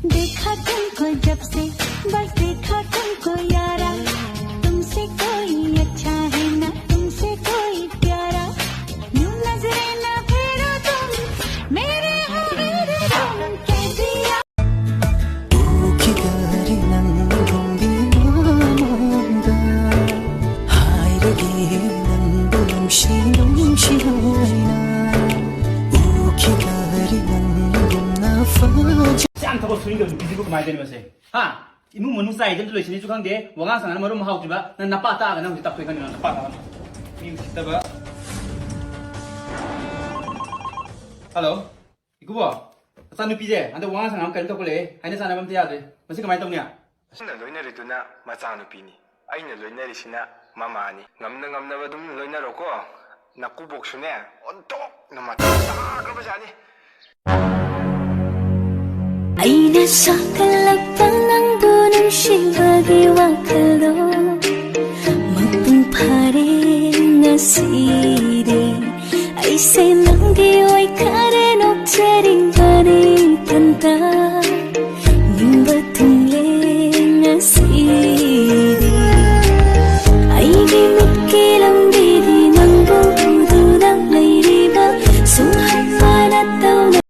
देखा तुमको जब से बस देखा तुमको यारा तुमसे कोई अच्छा है ना तुमसे कोई प्यारा यूं नजरे ना फेरो तुम मेरे हो मेरे तुम कह दिया 기다리 난 공비마마다 하이르기 난 눈시하이나 기다리 난 곰나 파지 짱 타고 소리가 비지고 많이 되면서 이문 문사이 좀 러시니 죽한데 원강 상하는 머리 뭐 하고 봐. 난 나빠 따가 난 우리 딱 그러니까 나빠. 이 기다 봐. Hello. 이거 봐. 산누 비제. 안데 원강 상하면 간 똑을래. 아니 사나 밤 돼야 돼. 무슨 그 많이 떡냐? 신나 로이너리도나 마자누비니 아이는 로이너리시나 마마니 ngamna dum loinaro ko nakubokshune onto na mata kabajani أين سقلت 낭도는 시각이 와클로 magpungparin na siri ay say nang di oy kare nok tering kare kanta